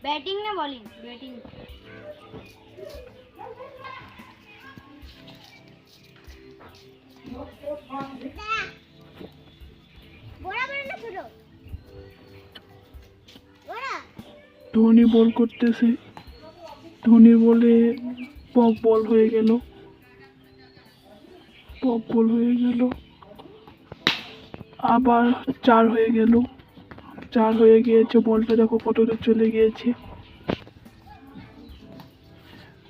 Batting ना bowling? Batting. Dhoni বল করতেছে, ধোনি বলে পক বল হয়ে গেল, পক বল হয়ে গেল, আবার 4 হয়ে গেল, 4 হয়ে গিয়েছে। বলটা দেখো কত দূর চলে গিয়েছে।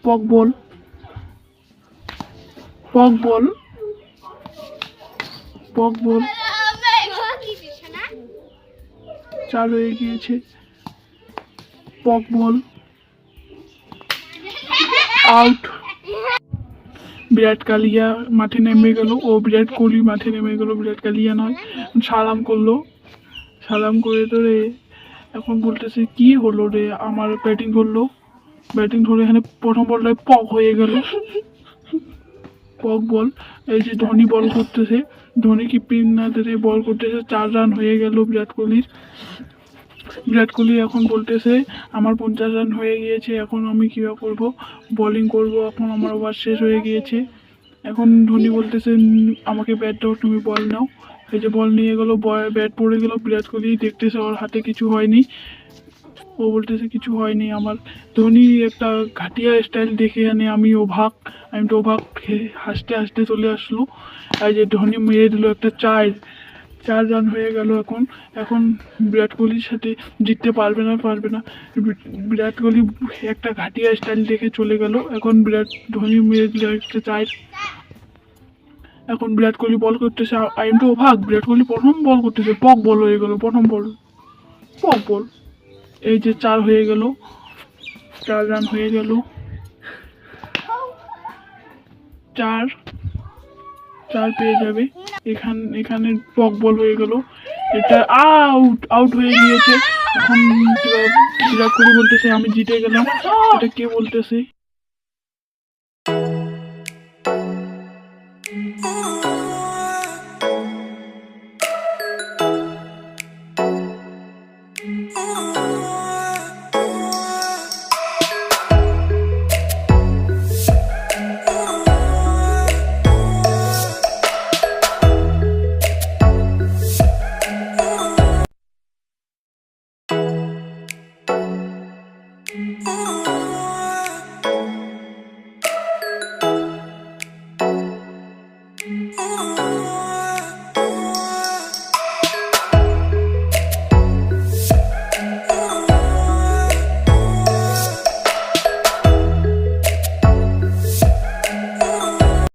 পক বল, পক বল, পক বল, 4 হয়ে গিয়েছে। পক বল, আউট। বিরাট কালিয়া মাঠে নেমে গেল, ও বিরাট কোহলি মাঠে নেমে গেল, বিরাট কালিয়া নয়। সালাম করলো, সালাম করে ধরে এখন বলতেছে কি হলো রে, আমার ব্যাটিং ধরলো, ব্যাটিং ধরে এখানে প্রথম বলটায় পক হয়ে গেল, পক বল। এই যে ধোনি বল করতেছে, ধোনি কি পিন না ধরে বল করতেছে, 4 রান হয়ে গেল বিরাট কোহলির। বিরাট কোহলি এখন বলতেছে আমার 50 রান হয়ে গিয়েছে, এখন আমি কীভাবে করব, বোলিং করব, এখন আমার ওভার শেষ হয়ে গিয়েছে। এখন ধোনি বলতেছে আমাকে ব্যাট দাও, তুমি বল নাও। এই যে বল নিয়ে গেলো, ব্যাট পড়ে গেল, বিরাট কোহলি দেখতেছে ওর হাতে কিছু হয়নি, ও বলতেছে কিছু হয়নি আমার। ধোনি একটা ঘাটিয়া স্টাইল দেখে আনে, আমি অবাক, আমি তো অবাক, হাসতে হাসতে চলে আসলো। এই যে ধোনি মেরে দিল একটা 4 রান হয়ে গেল। এখন এখন বিরাট কোহলির সাথে জিততে পারবে না, পারবে না। বিরাট কোহলি একটা ঘাটিয়া স্টাইল দেখে চলে গেল। এখন ধোনি মেরে দিল একটা 4। এখন বিরাট কোহলি বল করতেছে, আই এম তো অবাক, বিরাট কোহলি প্রথম বল করতেছে, পক বল হয়ে গেল, প্রথম বল পক বল। এই যে 4 হয়ে গেল, 4 রান হয়ে গেল, 4 পেয়ে যাবে। এখানে পক বল হয়ে গেল, এটা আউট, আউট হয়ে গিয়েছে। এখন বিরাট কোহলি বলতেছে আমি জিতে গেলাম। এটা কে বলতেছে?